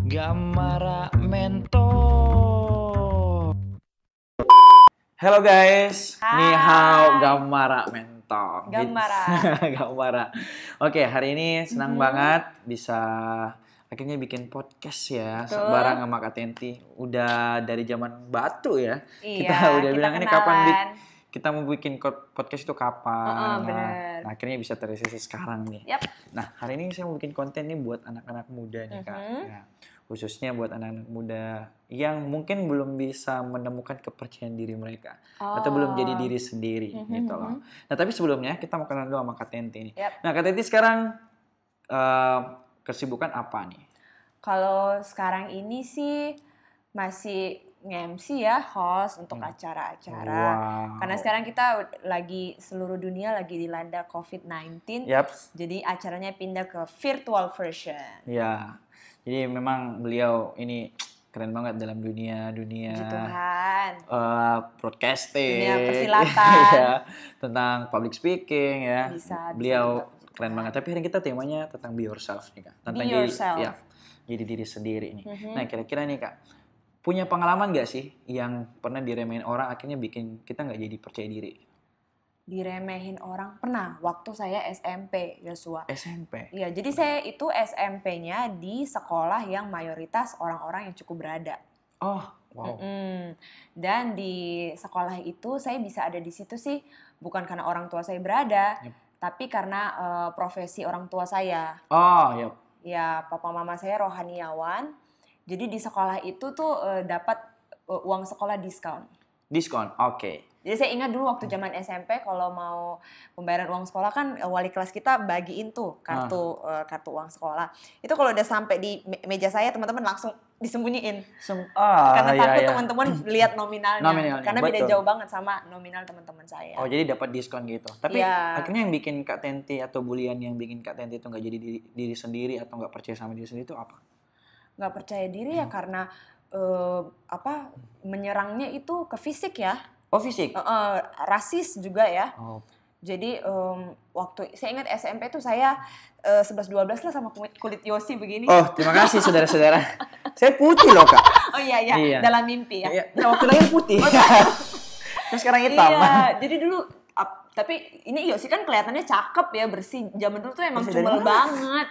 Gamara Mentor. Halo guys, Hai. Ni hao Gamara Mentor. Gamara. Gamara. Oke, hari ini senang banget bisa akhirnya bikin podcast ya. Betul. Bareng sama Kak Tenti. Udah dari zaman batu ya. Iya, kita udah kita bilang ini kenalan. kapan kita mau bikin podcast itu kapan. bener. Nah, akhirnya bisa terrealisasi sekarang nih. Yap. Nah, hari ini saya mau bikin konten nih buat anak-anak muda nih Kak. Nah, khususnya buat anak-anak muda yang mungkin belum bisa menemukan kepercayaan diri mereka atau belum jadi diri sendiri gitu loh. Nah, tapi sebelumnya kita mau kenal dulu sama Kak Tenti nih. Yap. Nah, Kak Tenti sekarang kesibukan apa nih? Kalau sekarang ini sih masih nge-MC ya, host untuk acara-acara. Wow. Karena sekarang kita lagi seluruh dunia lagi dilanda COVID-19. Yaps. Jadi acaranya pindah ke virtual version. Ya. Jadi memang beliau ini keren banget dalam dunia Puji Tuhan. broadcasting, Dunia persilatan. ya, tentang public speaking ya. Bisa Beliau puji keren Tuhan. banget. Tapi hari ini kita temanya tentang be yourself nih Kak. Tentang Be yourself. Ya, jadi diri sendiri nih. Nah, kira-kira nih Kak, punya pengalaman gak sih yang pernah diremehin orang akhirnya bikin kita nggak jadi percaya diri? Diremehin orang pernah waktu saya SMP, Yosua. SMP. Iya, jadi saya itu SMP-nya di sekolah yang mayoritas orang-orang yang cukup berada. Oh, wow. Dan di sekolah itu saya bisa ada di situ sih bukan karena orang tua saya berada, tapi karena profesi orang tua saya. Oh, iya. Ya, papa mama saya rohaniawan. Jadi di sekolah itu tuh dapat uang sekolah diskon. Diskon, oke. Jadi saya ingat dulu waktu zaman SMP kalau mau pembayaran uang sekolah kan wali kelas kita bagiin tuh kartu uang sekolah. Itu kalau udah sampai di meja saya teman-teman langsung disembunyiin. Karena takut teman-teman lihat nominalnya. Karena beda jauh banget sama nominal teman-teman saya. Oh, jadi dapat diskon gitu. Tapi ya. Akhirnya yang bikin Kak Tenti atau bulian yang bikin Kak Tenti itu nggak jadi diri sendiri atau nggak percaya sama diri sendiri itu apa? Nggak percaya diri ya karena menyerangnya itu ke fisik ya. Oh, fisik? Rasis juga ya. Oh. Jadi waktu saya ingat SMP tuh saya 11-12 lah sama kulit Yosi begini. Oh, terima kasih saudara-saudara. Saya putih loh Kak. Oh iya. Dalam mimpi ya. Iya. Nah, waktu lahir putih. Terus sekarang hitam. Iya, jadi dulu tapi ini Yosi kan kelihatannya cakep ya, bersih. Zaman dulu tuh emang cumel banget.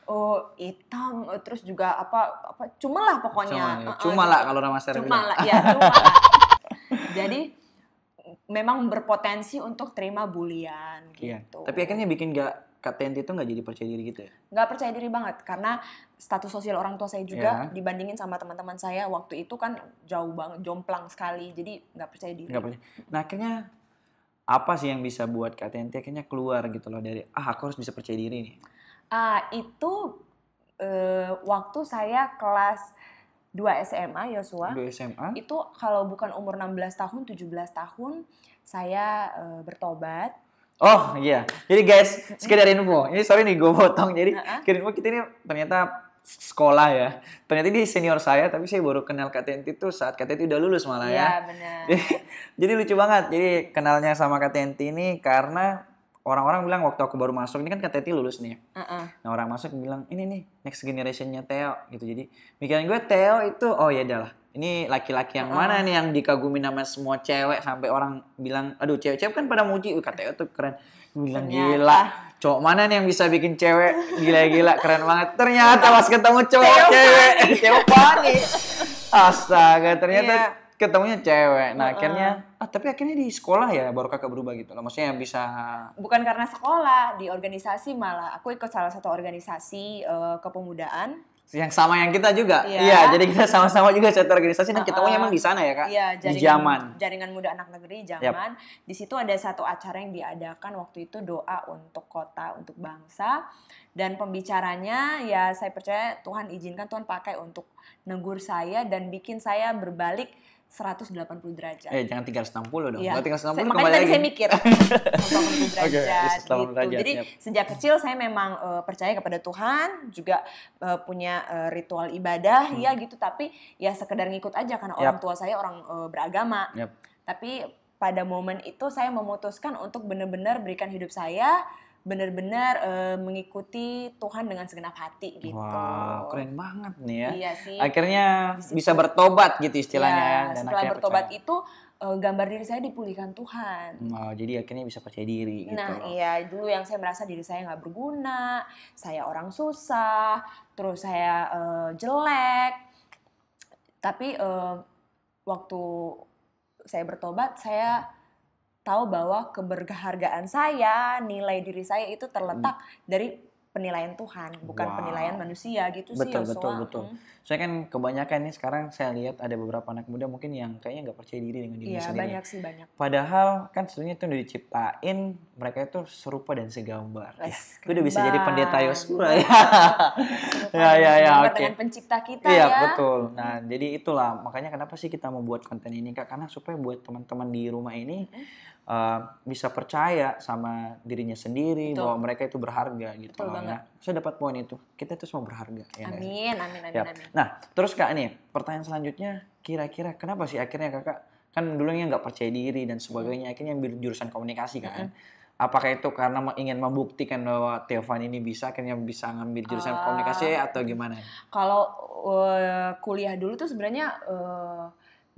Oh, hitam, terus juga apa cuma lah pokoknya. Cuma lah kalau nama saya bilang. Cuma lah, ya cuma lah. Jadi memang berpotensi untuk terima bulian gitu. Iya. Tapi akhirnya bikin Kak Tenti itu nggak jadi percaya diri gitu ya? Nggak percaya diri banget karena status sosial orang tua saya juga dibandingin sama teman-teman saya waktu itu kan jauh banget, jomplang sekali. Jadi nggak percaya diri. Nggak percaya. Nah, akhirnya apa sih yang bisa buat Kak Tenti akhirnya keluar gitu loh dari aku harus bisa percaya diri nih? Itu waktu saya kelas 2 SMA, Yosua. 2 SMA? Itu kalau bukan umur 16 tahun, 17 tahun, saya bertobat. Oh iya, jadi guys, sekedar info. Ini sorry nih gue potong. Jadi sekedar info kita ini ternyata sekolah ya. Ternyata ini senior saya, tapi saya baru kenal Kak Tenti itu saat Kak Tenti udah lulus malah ya. Iya benar. Jadi lucu banget. Jadi kenalnya sama Kak Tenti ini karena orang-orang bilang waktu aku baru masuk, ini kan Kak Tenti lulus nih. Nah, orang masuk bilang, ini nih next generation-nya Theo gitu. Jadi mikirin gue Theo itu, oh ya adalah ini laki-laki yang mana nih yang dikagumi nama semua cewek sampai orang bilang, aduh cewek-cewek kan pada muji, Kak Theo tuh keren. Bilang gila, cowok mana nih yang bisa bikin cewek gila-gila keren banget. Ternyata pas ketemu cowok cewek, cewek panik. Astaga, ternyata ketemunya cewek. Nah, akhirnya tapi akhirnya di sekolah ya baru Kakak berubah gitu loh. Maksudnya bisa bukan karena sekolah, di organisasi malah. Aku ikut salah satu organisasi kepemudaan. Yang sama yang kita juga. Iya, jadi kita sama-sama juga satu organisasi dan ketemunya emang di sana ya, Kak? Iya, di Zaman. Jaringan Muda Anak Negeri Zaman. Di situ ada satu acara yang diadakan waktu itu, doa untuk kota, untuk bangsa. Dan pembicaranya ya saya percaya Tuhan izinkan, Tuhan pakai untuk negur saya dan bikin saya berbalik 180 derajat. Jangan 360 dong. Iya. 360 makanya tadi saya mikir 180 derajat gitu. derajat, Jadi sejak kecil saya memang percaya kepada Tuhan, juga punya ritual ibadah ya gitu, tapi ya sekedar ngikut aja karena orang tua saya orang beragama. Tapi pada momen itu saya memutuskan untuk benar-benar berikan hidup saya benar-benar mengikuti Tuhan dengan segenap hati gitu. Wow, keren banget nih ya. Iya sih. Akhirnya bisa bertobat gitu istilahnya ya. Dan setelah bertobat itu gambar diri saya dipulihkan Tuhan. Wow, jadi akhirnya bisa percaya diri gitu. Nah iya, dulu yang saya merasa diri saya nggak berguna, saya orang susah, terus saya jelek. Tapi waktu saya bertobat, saya tahu bahwa keberhargaan saya, nilai diri saya itu terletak dari penilaian Tuhan, bukan penilaian manusia gitu sih. Betul. Saya kan kebanyakan nih sekarang saya lihat ada beberapa anak muda mungkin yang kayaknya nggak percaya diri dengan dirinya sendiri. Iya, banyak. Padahal kan sebenarnya itu udah diciptain mereka itu serupa dan segambar. Itu udah bisa jadi pendeta Yosua ya. Ya, oke. Dengan pencipta kita ya. Iya, ya. betul. Nah, jadi itulah makanya kenapa sih kita mau buat konten ini Kak? Karena supaya buat teman-teman di rumah ini bisa percaya sama dirinya sendiri bahwa mereka itu berharga gitu. Ya. Saya dapat poin itu. Kita itu semua berharga. Ya, amin. Nah, terus Kak nih, pertanyaan selanjutnya, kira-kira kenapa sih akhirnya Kakak kan dulunya nggak percaya diri dan sebagainya, akhirnya ambil jurusan komunikasi kan? Apakah itu karena ingin membuktikan bahwa Theophany ini akhirnya bisa ngambil jurusan komunikasi atau gimana? Kalau kuliah dulu tuh sebenarnya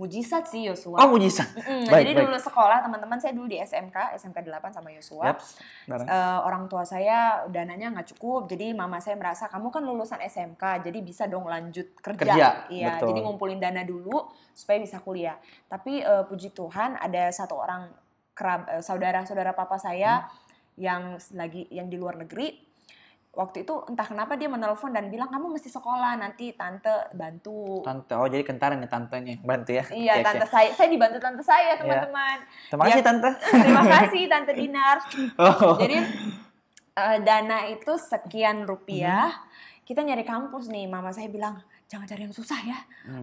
mujizat sih Yosua. Oh, mujizat. Jadi dulu sekolah, teman-teman saya dulu di SMK 8 sama Yosua. Orang tua saya dananya nggak cukup, jadi mama saya merasa kamu kan lulusan SMK, jadi bisa dong lanjut kerja. Iya, jadi ngumpulin dana dulu supaya bisa kuliah. Tapi puji Tuhan ada satu orang saudara papa saya yang di luar negeri. Waktu itu entah kenapa dia menelpon dan bilang kamu mesti sekolah, nanti tante bantu. Tante, oh jadi kentaran ya tantenya bantu ya? Iya, tante saya dibantu tante saya teman-teman. Terima kasih tante. Terima kasih tante Dinar. Jadi dana itu sekian rupiah. Kita nyari kampus nih, mama saya bilang jangan cari yang susah ya.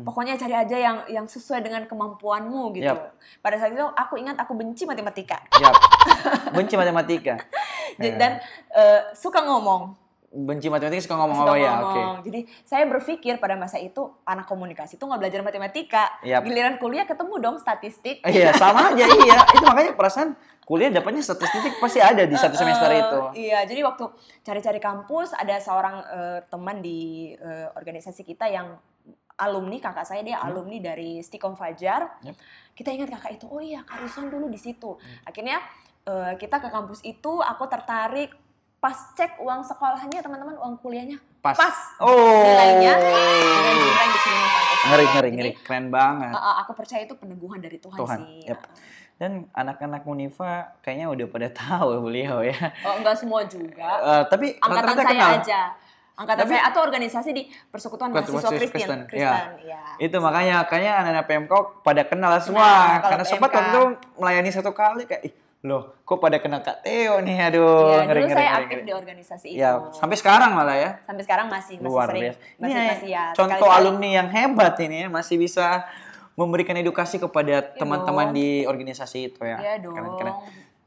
Pokoknya cari aja yang sesuai dengan kemampuanmu gitu. Pada saat itu aku ingat aku benci matematika. Benci matematika. Dan suka ngomong. Benci matematika suka ngomong. Oke. Jadi saya berpikir pada masa itu anak komunikasi itu nggak belajar matematika. Giliran kuliah ketemu dong statistik. Iya, sama aja iya. Itu makanya perasaan kuliah dapatnya statistik pasti ada di satu semester itu. Iya, jadi waktu cari-cari kampus ada seorang teman di organisasi kita yang alumni, kakak saya dia alumni dari Stikom Fajar. Kita ingat kakak itu, oh iya Kak Rizwan dulu di situ. Akhirnya kita ke kampus itu, aku tertarik. Pas cek uang sekolahnya teman-teman, uang kuliahnya pas. Nilainya dengan di sini. Ngeri, keren banget. Aku percaya itu peneguhan dari Tuhan sih. Dan anak-anak Unifa kayaknya udah pada tahu beliau ya. Oh, enggak semua juga. Tapi angkatan saya kenal aja. Angkatan saya atau organisasi di Persekutuan Mahasiswa Kristen. Ya. Itu makanya kayaknya anak-anak PMK pada kenal semua. Karena sempat waktu melayani satu kali kayak loh, kok pada kenal Kak Theo nih, aduh. Dulu saya aktif di organisasi itu. Ya, sampai sekarang malah ya. Sampai sekarang masih luar sering. Masih ya. Contoh alumni yang hebat ini ya, masih bisa memberikan edukasi kepada teman-teman di organisasi itu ya. Iya dong. Keren.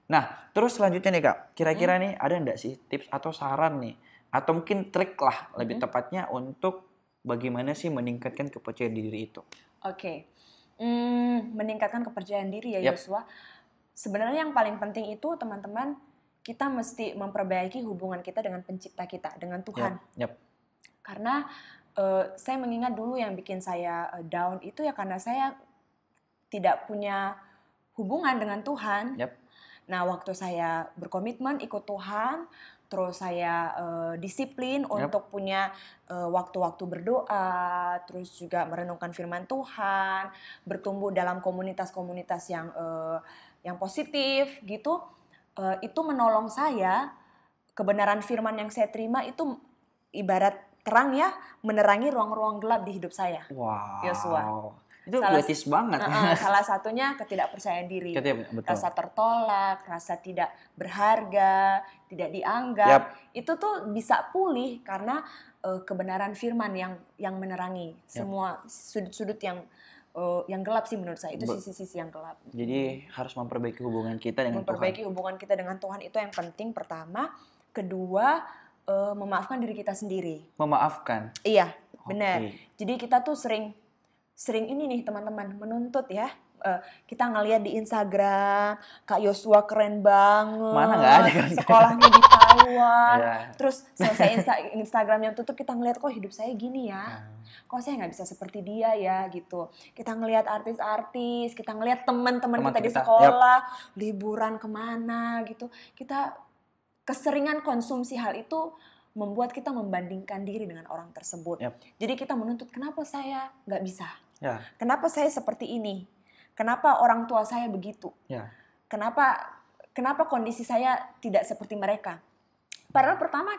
Nah, terus selanjutnya nih Kak, kira-kira nih ada nggak sih tips atau saran nih, atau mungkin trik lah lebih tepatnya untuk bagaimana sih meningkatkan kepercayaan diri itu? Oke. Meningkatkan kepercayaan diri ya Yosua. Sebenarnya yang paling penting itu teman-teman, kita mesti memperbaiki hubungan kita dengan pencipta kita, dengan Tuhan. Karena saya mengingat dulu yang bikin saya down itu ya karena saya tidak punya hubungan dengan Tuhan. Nah, waktu saya berkomitmen ikut Tuhan, terus saya disiplin untuk punya waktu-waktu berdoa, terus juga merenungkan firman Tuhan, bertumbuh dalam komunitas-komunitas yang positif gitu, itu menolong saya. Kebenaran firman yang saya terima itu ibarat terang ya, menerangi ruang-ruang gelap di hidup saya. Wow. Yosua. Itu gratis banget. Salah satunya ketidakpercayaan diri, rasa tertolak, rasa tidak berharga, tidak dianggap. Itu tuh bisa pulih karena kebenaran firman yang menerangi semua sudut-sudut yang gelap sih menurut saya, itu sisi-sisi yang gelap. Jadi harus memperbaiki hubungan kita dengan Tuhan. Hubungan kita dengan Tuhan itu yang penting pertama. Kedua, memaafkan diri kita sendiri. Memaafkan? Iya, benar. Jadi kita tuh sering sering ini nih teman-teman menuntut ya. Kita ngelihat di Instagram Kak Yosua keren banget, mana nggak ada kan sekolahnya di Taiwan, terus selesai Instagramnya tutup kita ngelihat kok hidup saya gini ya, kok saya nggak bisa seperti dia ya gitu. Kita ngelihat artis-artis, kita ngelihat teman-teman kita di sekolah liburan kemana gitu, kita keseringan konsumsi hal itu membuat kita membandingkan diri dengan orang tersebut. Jadi kita menuntut kenapa saya nggak bisa, kenapa saya seperti ini. Kenapa orang tua saya begitu? Kenapa kondisi saya tidak seperti mereka? Padahal pertama,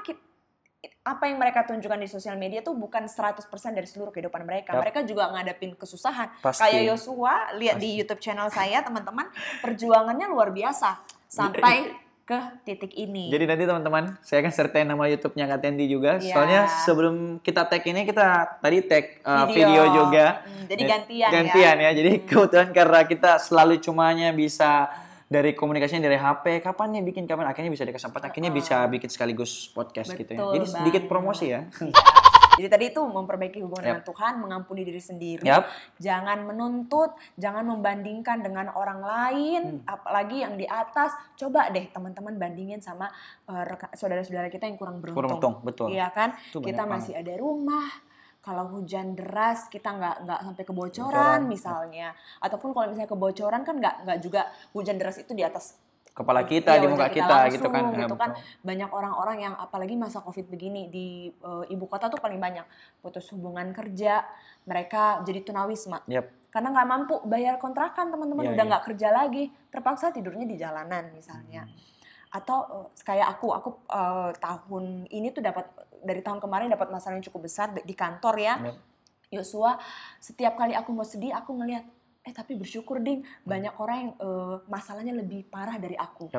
apa yang mereka tunjukkan di sosial media itu bukan 100% dari seluruh kehidupan mereka. Mereka juga ngadepin kesusahan. Kayak Yosua, lihat di YouTube channel saya, teman-teman, perjuangannya luar biasa. Sampai ke titik ini. Jadi nanti teman-teman, saya akan sertain nama YouTube-nya Kak Tenti juga. Soalnya sebelum kita tag ini, kita tadi tag video juga. Jadi gantian ya. Jadi kebetulan karena kita selalu cumanya bisa dari komunikasinya dari HP, kapan nih bikin, kapan akhirnya bisa dikesempatan, akhirnya bisa bikin sekaligus podcast gitu ya. Jadi sedikit promosi ya. Jadi tadi itu memperbaiki hubungan dengan Tuhan, mengampuni diri sendiri, jangan menuntut, jangan membandingkan dengan orang lain, apalagi yang di atas. Coba deh teman-teman bandingin sama saudara-saudara kita yang kurang beruntung. Betul. Iya kan? Kita masih ada rumah. Kalau hujan deras kita nggak sampai kebocoran misalnya, ataupun kalau misalnya kebocoran kan nggak juga hujan deras itu di atas kepala kita, di muka kita gitu kan. Banyak orang-orang yang apalagi masa Covid begini di ibu kota tuh paling banyak putus hubungan kerja, mereka jadi tunawisma karena nggak mampu bayar kontrakan, teman-teman. Udah nggak kerja lagi, terpaksa tidurnya di jalanan misalnya. Atau kayak aku tahun ini tuh dari tahun kemarin dapat masalah yang cukup besar di kantor ya. Yosua, setiap kali aku mau sedih aku ngelihat tapi bersyukur Ding, banyak orang yang masalahnya lebih parah dari aku.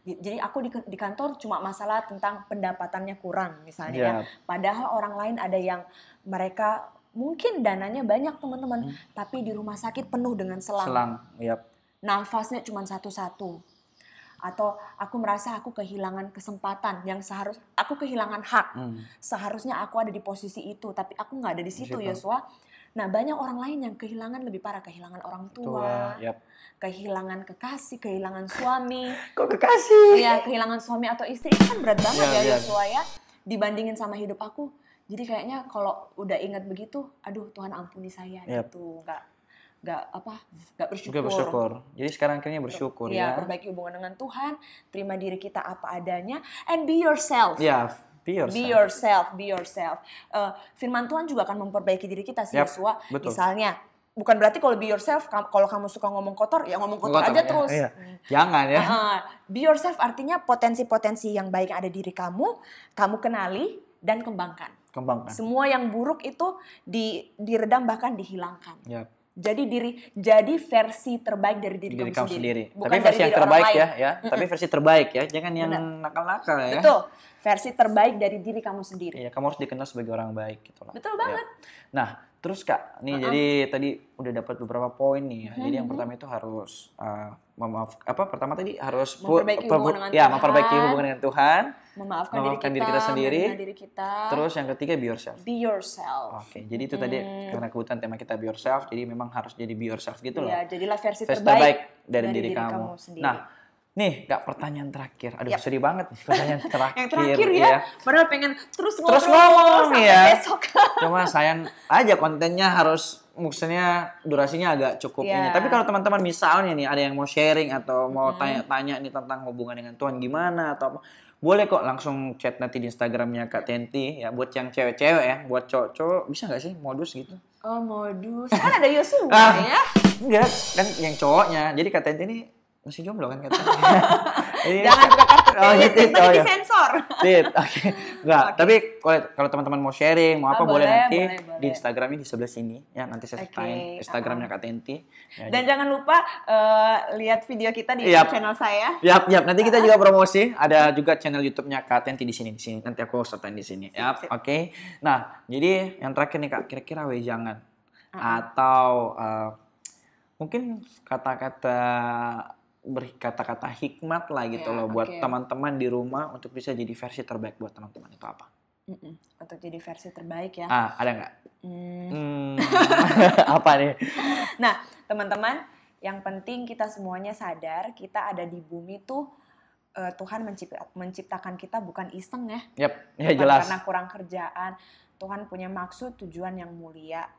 Jadi aku di kantor cuma masalah tentang pendapatannya kurang misalnya ya. Padahal orang lain ada yang mereka mungkin dananya banyak teman-teman, tapi di rumah sakit penuh dengan selang. Nafasnya cuma satu-satu. Atau aku merasa aku kehilangan kesempatan yang aku kehilangan hak. Seharusnya aku ada di posisi itu, tapi aku nggak ada di situ, Yosua. Nah, banyak orang lain yang kehilangan lebih parah, kehilangan orang tua, kehilangan kekasih, kehilangan suami. Kok kekasih? Iya, kehilangan suami atau istri itu kan berat banget ya Yosua ya, dibandingin sama hidup aku. Jadi kayaknya kalau udah ingat begitu, aduh Tuhan ampuni saya gitu, nggak bersyukur. Jadi sekarang akhirnya bersyukur ya. Perbaiki hubungan dengan Tuhan, terima diri kita apa adanya, and be yourself. Be yourself. Firman Tuhan juga akan memperbaiki diri kita sih, Yosua. Misalnya, bukan berarti kalau be yourself, kalau kamu suka ngomong kotor, ya ngomong kotor aja terus. Jangan ya. Be yourself artinya potensi-potensi yang baik yang ada di diri kamu kenali dan kembangkan. Semua yang buruk itu diredam bahkan dihilangkan. Jadi versi terbaik dari diri kamu sendiri. Bukan tapi versi yang terbaik ya. Tapi versi terbaik ya, jangan yang nakal-nakal ya. Betul. Versi terbaik dari diri kamu sendiri. Iya, kamu harus dikenal sebagai orang baik gitu lah. Betul banget. Nah, terus Kak, nih jadi tadi udah dapat beberapa poin nih ya. Jadi yang pertama itu harus pertama tadi harus memperbaiki hubungan dengan Tuhan, memaafkan diri kita sendiri, diri kita. Terus yang ketiga be yourself. Oke, jadi itu tadi karena kebutuhan tema kita be yourself, jadi memang harus jadi be yourself gitu loh. Iya, jadilah versi terbaik dari diri kamu sendiri. Nah, nih Kak, pertanyaan terakhir. Aduh, sedih banget nih pertanyaan terakhir. Yang terakhir ya. Padahal pengen terus ngomong sampai besok. Cuma sayang aja kontennya harus, maksudnya durasinya agak cukup ini. Tapi kalau teman-teman misalnya nih ada yang mau sharing atau mau tanya-tanya nih tentang hubungan dengan Tuhan gimana atau apa, boleh kok langsung chat nanti di Instagramnya Kak Tenti ya. Buat yang cewek-cewek ya, buat cowok-cowok bisa nggak sih modus gitu? Oh, modus. Kan ada Yosua ya. Enggak, kan yang cowoknya. Jadi Kak Tenti ini masih jomblo kan katanya. Jangan buka kartu kredit, disensor. Oke. Enggak, tapi kalau teman-teman mau sharing, mau apa boleh nanti di Instagramnya di sebelah sini ya, nanti saya sertain Instagramnya Kak Tenti. Dan jangan lupa lihat video kita di channel saya. Nanti kita juga promosi, ada juga channel YouTube-nya Kak Tenti di sini. Nanti aku sertain di sini. Oke. Nah, jadi yang terakhir nih Kak, kira-kira jangan atau mungkin kata-kata hikmat lah gitu loh buat teman-teman di rumah untuk bisa jadi versi terbaik buat teman-teman itu apa? Untuk jadi versi terbaik ya. Ada nggak? Apa nih? Nah, teman-teman, yang penting kita semuanya sadar kita ada di bumi tuh Tuhan menciptakan kita bukan iseng ya. Yap, ya bukan jelas. karena kurang kerjaan. Tuhan punya maksud, tujuan yang mulia.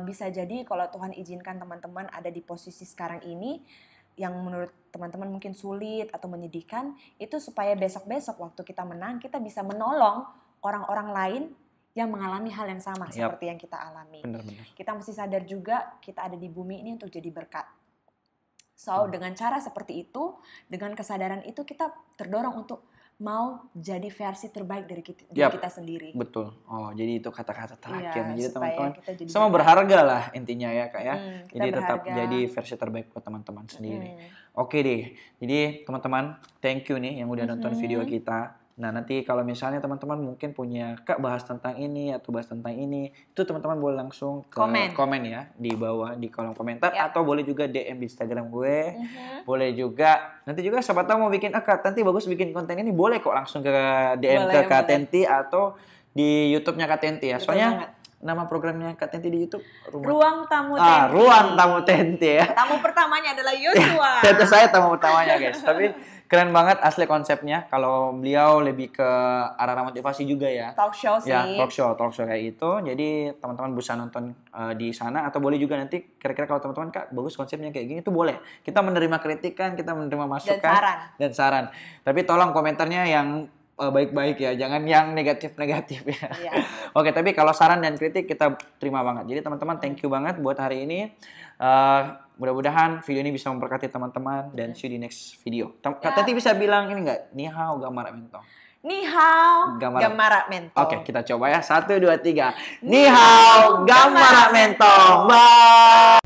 Bisa jadi kalau Tuhan izinkan teman-teman ada di posisi sekarang ini yang menurut teman-teman mungkin sulit atau menyedihkan, itu supaya besok-besok waktu kita menang, kita bisa menolong orang-orang lain yang mengalami hal yang sama seperti yang kita alami. Benar-benar. Kita mesti sadar juga kita ada di bumi ini untuk jadi berkat. So, dengan cara seperti itu, dengan kesadaran itu kita terdorong untuk mau jadi versi terbaik dari kita sendiri. Betul. Oh, jadi itu kata-kata terakhir. Iya, jadi teman-teman semua berharga lah intinya ya Kak ya. Jadi berharga. Tetap jadi versi terbaik buat teman-teman sendiri. Oke deh. Jadi teman-teman, thank you nih yang udah nonton video kita. Nah, nanti kalau misalnya teman-teman mungkin punya Kak bahas tentang ini atau bahas tentang ini, itu teman-teman boleh langsung ke komen ya di bawah di kolom komentar atau boleh juga DM di Instagram gue. Boleh juga nanti juga siapa tahu mau bikin Kak Tenti bagus bikin konten ini, boleh kok langsung ke DM ke Kak Tenti atau di YouTube-nya Kak Tenti ya. Soalnya nama programnya Kak Tenti di YouTube Ruang Tamu Tenti. Ruang Tamu Tenti ya. Tamu pertamanya adalah Yosua. Itu saya tamu pertamanya guys. Tapi keren banget asli konsepnya. Kalau beliau lebih ke arah motivasi juga ya. Talk show sih. Ya, talk show kayak gitu. Jadi teman-teman bisa nonton di sana atau boleh juga nanti kira-kira kalau teman-teman Kak bagus konsepnya kayak gini itu boleh. Kita menerima kritikan, kita menerima masukan dan saran. Tapi tolong komentarnya yang baik-baik ya, jangan yang negatif-negatif ya. Oke, tapi kalau saran dan kritik kita terima banget. Jadi teman-teman thank you banget buat hari ini. Mudah-mudahan video ini bisa memberkati teman-teman dan see you di next video. Kak Tenti bisa bilang ini nggak? Ni hao gamara mentong. Ni hao gamara mentong. Oke, kita coba ya. 1, 2, 3. Ni hao gamara mentong. Bye.